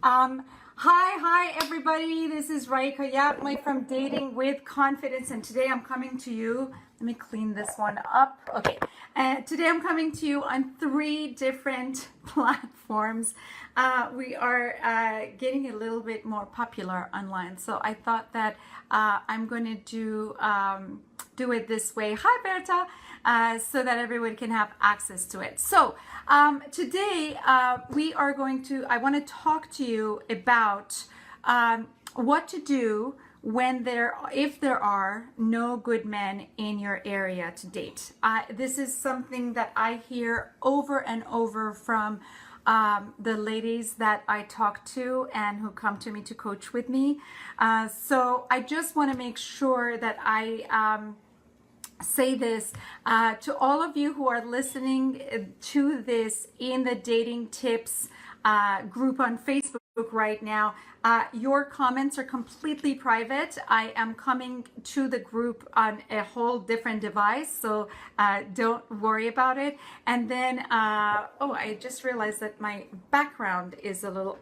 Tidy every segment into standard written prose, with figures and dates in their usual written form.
Hi, everybody. This is Raeeka Yapmai from Dating with Confidence, and today I'm coming to you. Let me clean this one up. Okay. Today I'm coming to you on 3 different platforms. We are getting a little bit more popular online, so I thought that I'm going to do it this way. Hi, Berta. So that everyone can have access to it. So today I want to talk to you about what to do when if there are no good men in your area to date. This is something that I hear over and over from the ladies that I talk to and who come to me to coach with me. So I just want to make sure that I say this to all of you who are listening to this in the dating tips group on Facebook right now. Your comments are completely private. I am coming to the group on a whole different device, so don't worry about it. And then, oh, I just realized that my background is a little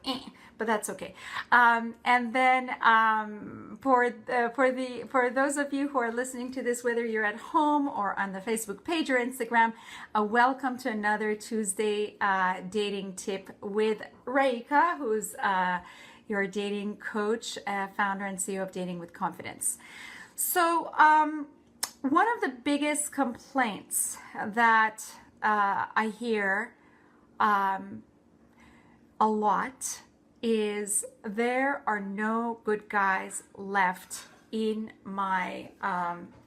but that's okay. And then for those of you who are listening to this, whether you're at home or on the Facebook page or Instagram, welcome to another Tuesday dating tip with Raeeka, who's your dating coach, founder and CEO of Dating with Confidence. So one of the biggest complaints that I hear a lot is there are no good guys left in my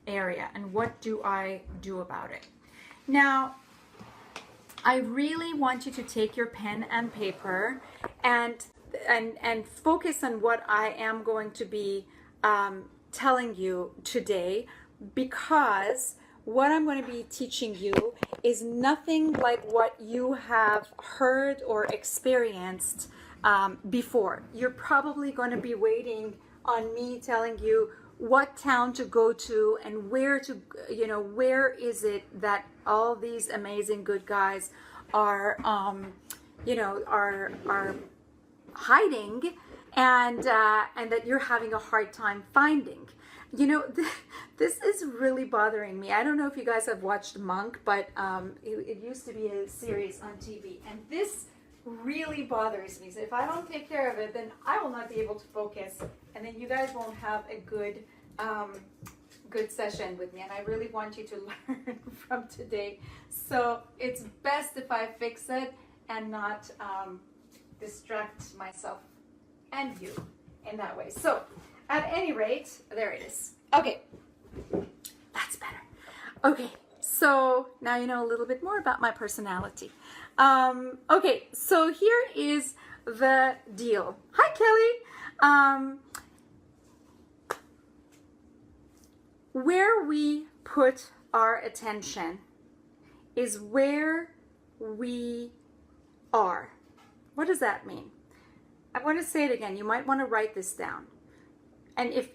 area, and what do I do about it? Now, I really want you to take your pen and paper and focus on what I am going to be telling you today, because what I'm going to be teaching you is nothing like what you have heard or experienced before. You're probably going to be waiting on me telling you what town to go to and where to, where is it that all these amazing good guys are, are hiding, and that you're having a hard time finding. This is really bothering me. I don't know if you guys have watched Monk, but it used to be a series on TV, and this really bothers me. So if I don't take care of it, then I will not be able to focus, and then you guys won't have a good session with me, and I really want you to learn from today. So it's best if I fix it and not distract myself and you in that way. So at any rate, there it is. Okay, that's better. Okay, so now you know a little bit more about my personality. Okay, so here is the deal. Hi, Kelly. Where we put our attention is where we are. What does that mean? I want to say it again. You might want to write this down. And if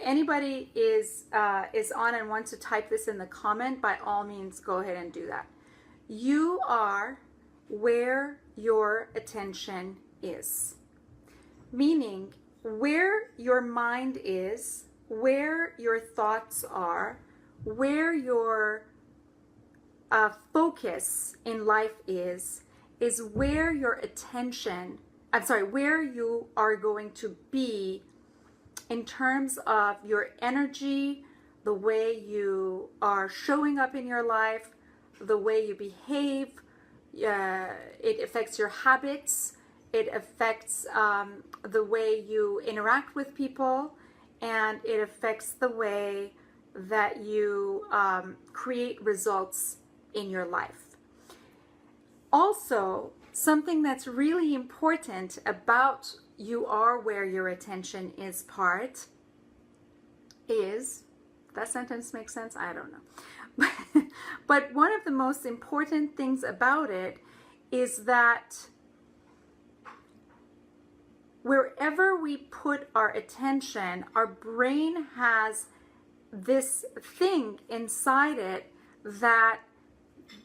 anybody is on and wants to type this in the comment, by all means, go ahead and do that. You are where your attention is. Meaning, where your mind is, where your thoughts are, where your focus in life is where your attention, where you are going to be in terms of your energy, the way you are showing up in your life, the way you behave. It affects your habits. It affects the way you interact with people, and it affects the way that you create results in your life. Also, something that's really important about you are where your attention is part is, that sentence makes sense? I don't know. But one of the most important things about it is that wherever we put our attention, our brain has this thing inside it that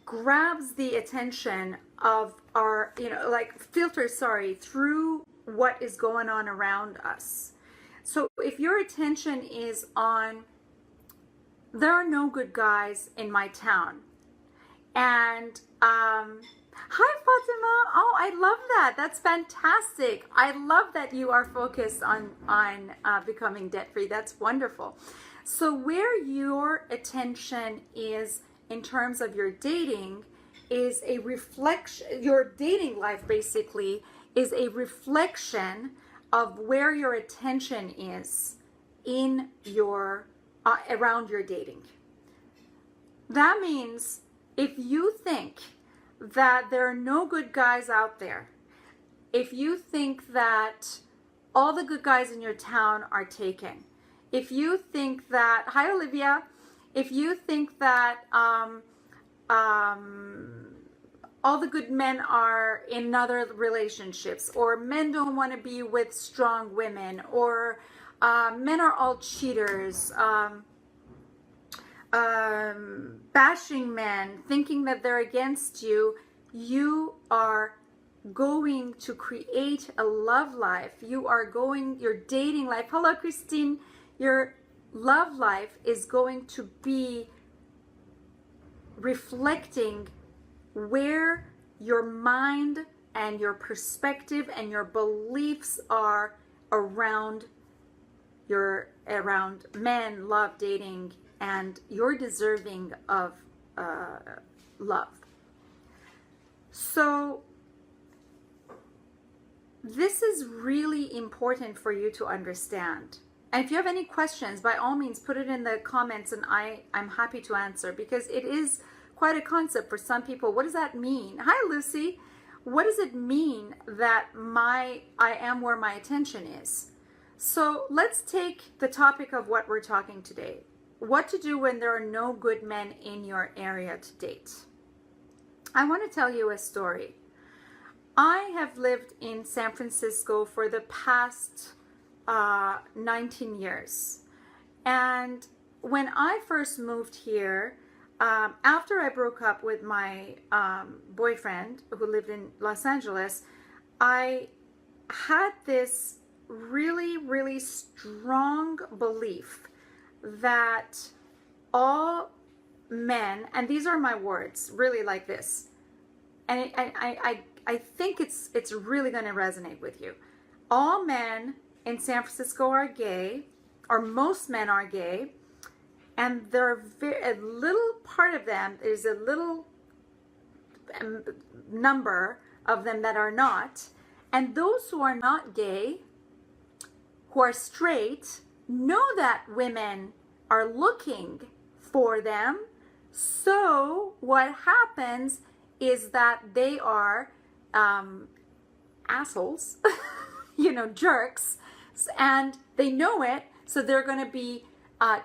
grabs the attention of our, filters, through what is going on around us. So if your attention is on, there are no good guys in my town, and hi Fatima, oh, I love that. That's fantastic. I love that you are focused on becoming debt free. That's wonderful. So where your attention is in terms of your dating is a reflection, your dating life basically is a reflection of where your attention is in your around your dating. That means if you think that there are no good guys out there, if you think that all the good guys in your town are taken, if you think that, hi Olivia, if you think that all the good men are in other relationships, or men don't want to be with strong women, or men are all cheaters, bashing men, thinking that they're against you, you are going to create a love life. Your dating life, hello Christine, your love life is going to be reflecting where your mind and your perspective and your beliefs are around men, love, dating, and you're deserving of love. So this is really important for you to understand. And if you have any questions, by all means, put it in the comments and I'm happy to answer, because it is quite a concept for some people. What does that mean? Hi, Lucy. What does it mean that I am where my attention is? So let's take the topic of what we're talking today. What to do when there are no good men in your area to date. I want to tell you a story. I have lived in San Francisco for the past 19 years. And when I first moved here, after I broke up with my boyfriend who lived in Los Angeles, I had this really, really strong belief that all men, and these are my words, really like this, and I think it's really going to resonate with you. All men in San Francisco are gay, or most men are gay, and there are a little part of them, there's a little number of them that are not, and those who are not gay, who are straight, know that women are looking for them. So what happens is that they are assholes, jerks, and they know it. So they're going to be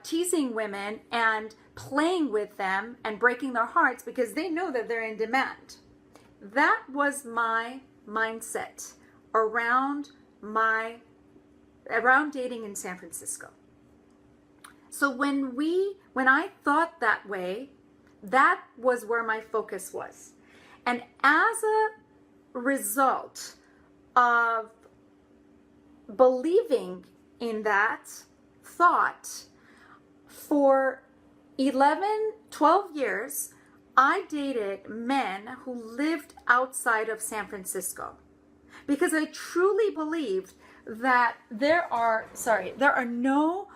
teasing women and playing with them and breaking their hearts because they know that they're in demand. That was my mindset around dating in San Francisco. So when I thought that way, that was where my focus was. And as a result of believing in that thought, for 11, 12 years, I dated men who lived outside of San Francisco because I truly believed that there are no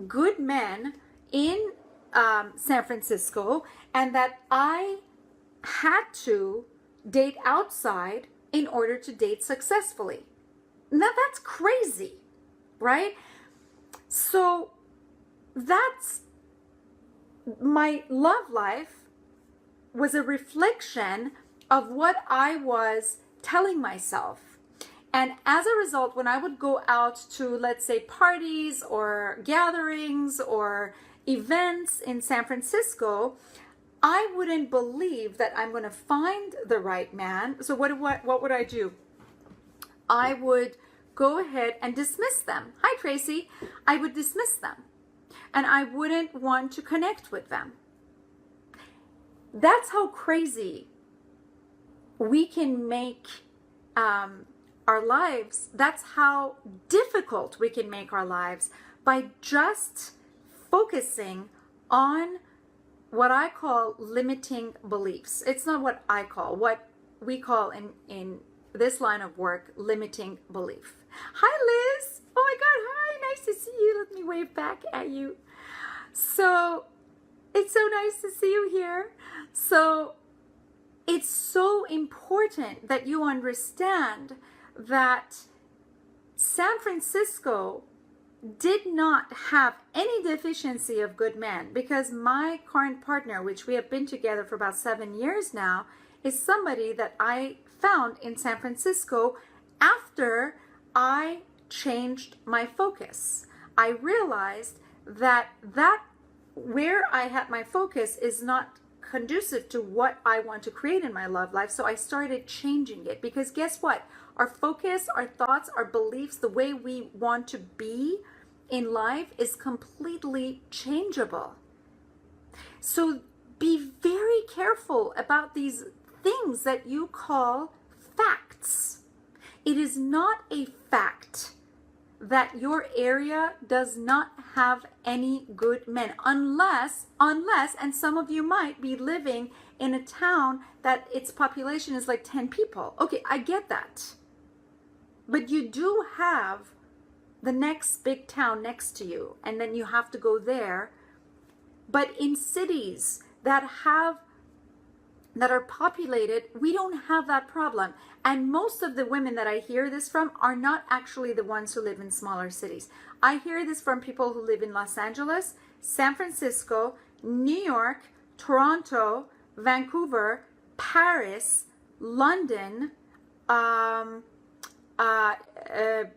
good men in San Francisco, and that I had to date outside in order to date successfully. Now that's crazy, right? So that's my love life was a reflection of what I was telling myself. And as a result, when I would go out to, let's say, parties or gatherings or events in San Francisco, I wouldn't believe that I'm going to find the right man. So what would I do? I would go ahead and dismiss them. Hi, Tracy. I would dismiss them. And I wouldn't want to connect with them. That's how crazy we can make our lives, that's how difficult we can make our lives, by just focusing on what I call limiting beliefs. It's not what I call, what we call in this line of work, limiting belief. Hi, Liz. Oh my God, hi, nice to see you. Let me wave back at you. So it's so nice to see you here. So it's so important that you understand that San Francisco did not have any deficiency of good men, because my current partner, which we have been together for about 7 years now, is somebody that I found in San Francisco after I changed my focus. I realized that where I had my focus is not conducive to what I want to create in my love life. So I started changing it, because guess what? Our focus, our thoughts, our beliefs, the way we want to be in life is completely changeable. So be very careful about these things that you call facts. It is not a fact that your area does not have any good men, unless, and some of you might be living in a town that its population is like 10 people. Okay, I get that. But you do have the next big town next to you, and then you have to go there. But in cities that are populated, we don't have that problem. And most of the women that I hear this from are not actually the ones who live in smaller cities. I hear this from people who live in Los Angeles, San Francisco, New York, Toronto, Vancouver, Paris, London,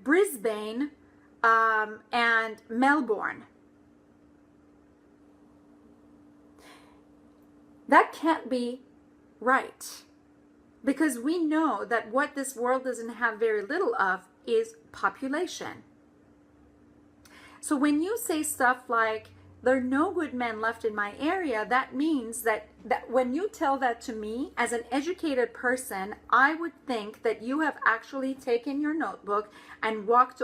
Brisbane, and Melbourne. That can't be right, because we know that what this world doesn't have very little of is population. So when you say stuff like, there are no good men left in my area, that means that when you tell that to me as an educated person, I would think that you have actually taken your notebook and knocked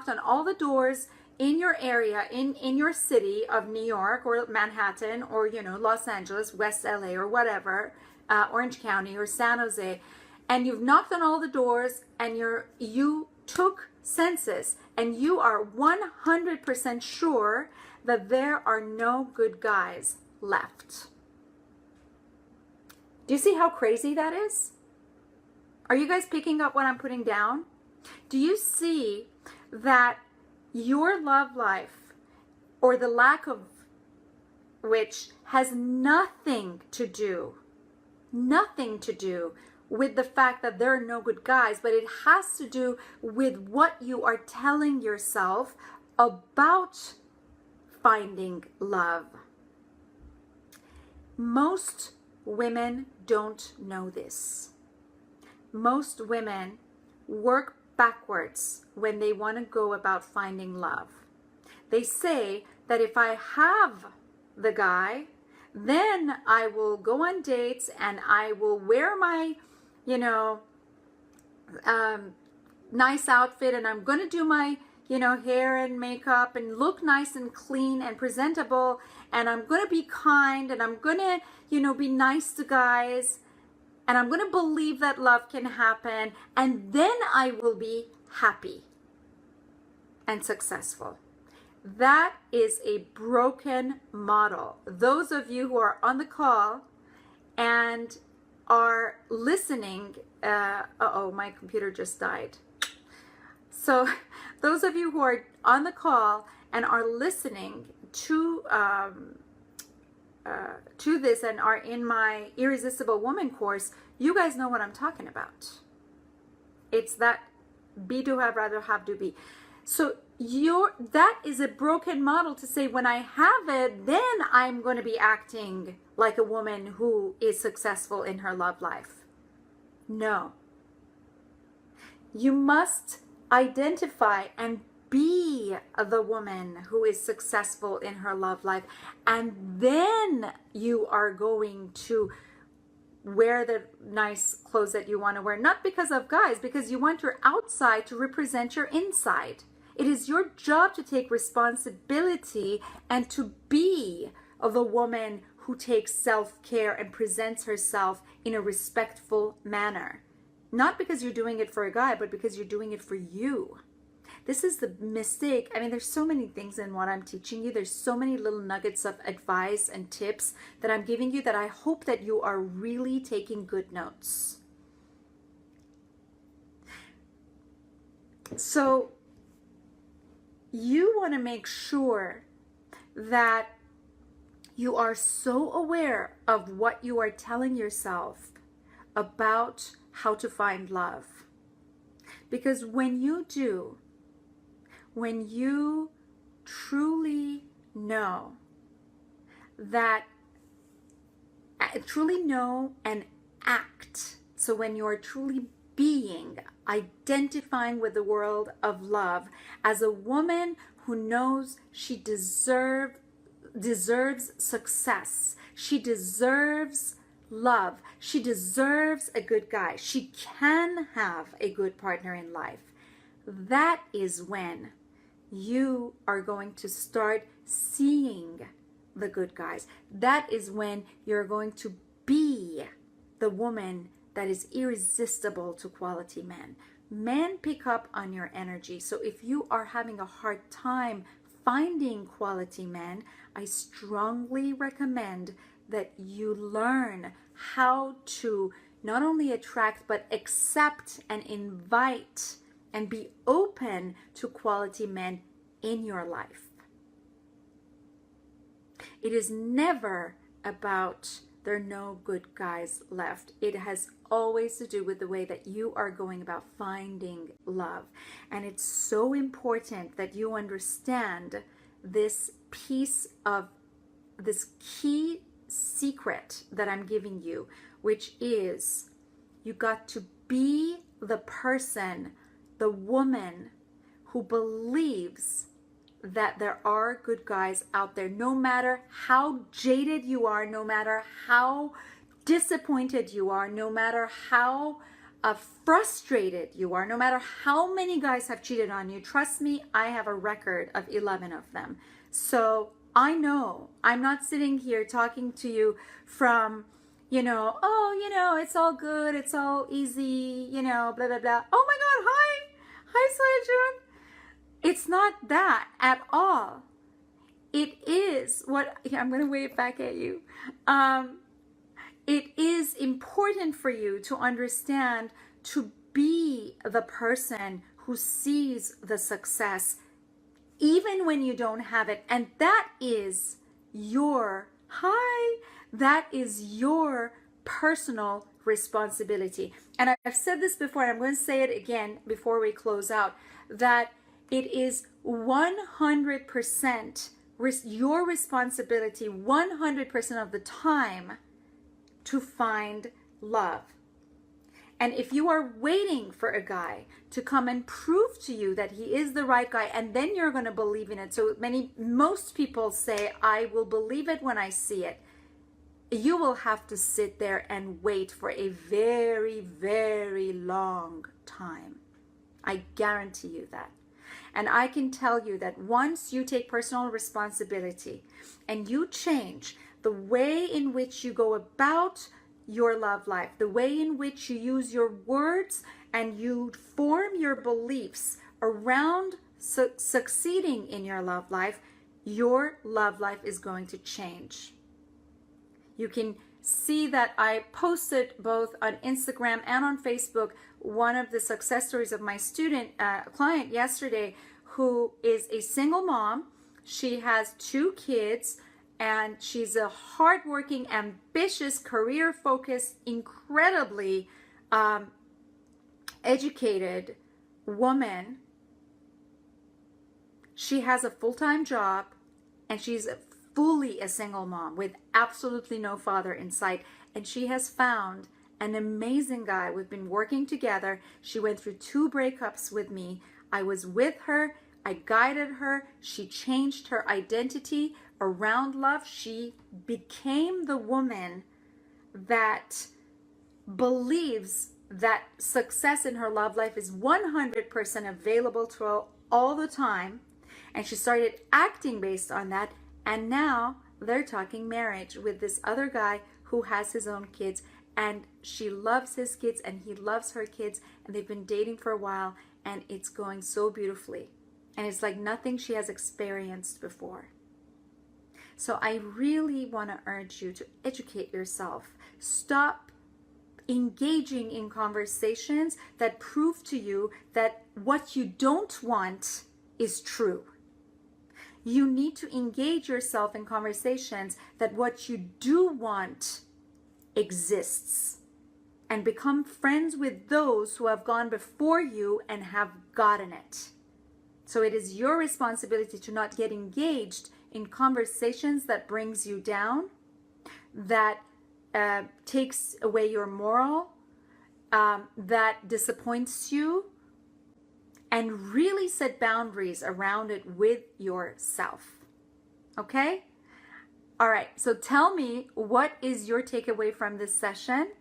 on all the doors in your area, in your city of New York or Manhattan or, Los Angeles, West LA or whatever, Orange County or San Jose, and you've knocked on all the doors and you took census, and you are 100% sure that there are no good guys left. Do you see how crazy that is? Are you guys picking up what I'm putting down? Do you see that your love life, or the lack of which, has nothing to do with the fact that there are no good guys, but it has to do with what you are telling yourself about finding love. Most women don't know this. Most women work backwards when they want to go about finding love. They say that if I have the guy, then I will go on dates and I will wear my nice outfit, and I'm going to do my, hair and makeup and look nice and clean and presentable, and I'm going to be kind, and I'm going to, be nice to guys, and I'm going to believe that love can happen, and then I will be happy and successful. That is a broken model. Those of you who are on the call and are listening, my computer just died. So those of you who are on the call and are listening to this and are in my Irresistible Woman course, you guys know what I'm talking about. It's that be, do, have, rather, have, do, be. So that is a broken model to say, when I have it, then I'm going to be acting like a woman who is successful in her love life. No. You must identify and be the woman who is successful in her love life, and then you are going to wear the nice clothes that you want to wear, not because of guys, because you want your outside to represent your inside. It is your job to take responsibility and to be of a woman who takes self-care and presents herself in a respectful manner. Not because you're doing it for a guy, but because you're doing it for you. This is the mistake. I mean, there's so many things in what I'm teaching you. There's so many little nuggets of advice and tips that I'm giving you that I hope that you are really taking good notes. So you want to make sure that you are so aware of what you are telling yourself about how to find love. Because when you do, when you truly know and act, so when you are truly being, identifying with the world of love as a woman who knows she deserves success, she deserves love, she deserves a good guy, she can have a good partner in life, that is when you are going to start seeing the good guys. That is when you're going to be the woman that is irresistible to quality men. Men pick up on your energy. So if you are having a hard time finding quality men, I strongly recommend that you learn how to not only attract, but accept and invite and be open to quality men in your life. It is never about there are no good guys left. It has always to do with the way that you are going about finding love. And it's so important that you understand this piece of this key secret that I'm giving you, which is you got to be the person, the woman who believes that there are good guys out there, no matter how jaded you are, no matter how disappointed you are, no matter how frustrated you are, no matter how many guys have cheated on you. Trust me, I have a record of 11 of them. So I know I'm not sitting here talking to you from, oh, it's all good, it's all easy, blah, blah, blah. Oh my God, hi, Soya June. It's not that at all. It is what, I'm going to wave back at you. It is important for you to understand, to be the person who sees the success even when you don't have it. And that is your, that is your personal responsibility. And I've said this before, and I'm going to say it again before we close out, that it is 100% your responsibility 100% of the time to find love. And if you are waiting for a guy to come and prove to you that he is the right guy, and then you're going to believe in it. So most people say, I will believe it when I see it. You will have to sit there and wait for a very, very long time. I guarantee you that. And I can tell you that once you take personal responsibility and you change the way in which you go about your love life, the way in which you use your words and you form your beliefs around succeeding in your love life is going to change. You can see that I posted both on Instagram and on Facebook one of the success stories of my student client yesterday, who is a single mom. She has 2 kids, and she's a hardworking, ambitious, career-focused, incredibly educated woman. She has a full-time job, and she's fully a single mom with absolutely no father in sight. And she has found an amazing guy. We've been working together. She went through 2 breakups with me. I was with her. I guided her. She changed her identity around love. She became the woman that believes that success in her love life is 100% available to her all the time, and she started acting based on that, and now they're talking marriage with this other guy who has his own kids, and she loves his kids and he loves her kids, and they've been dating for a while, and it's going so beautifully, and it's like nothing she has experienced before. So I really want to urge you to educate yourself. Stop engaging in conversations that prove to you that what you don't want is true. You need to engage yourself in conversations that what you do want exists, and become friends with those who have gone before you and have gotten it. So it is your responsibility to not get engaged in conversations that brings you down, that takes away your moral, that disappoints you, and really set boundaries around it with yourself. Okay? All right, so tell me, what is your takeaway from this session?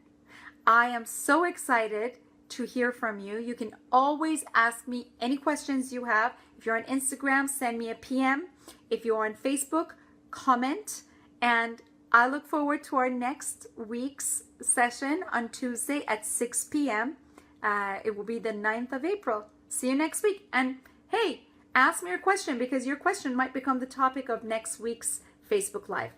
I am so excited to hear from you. You can always ask me any questions you have. If you're on Instagram, send me a PM. If you're on Facebook, comment. And I look forward to our next week's session on Tuesday at 6 p.m. It will be the 9th of April. See you next week. And hey, ask me your question, because your question might become the topic of next week's Facebook Live.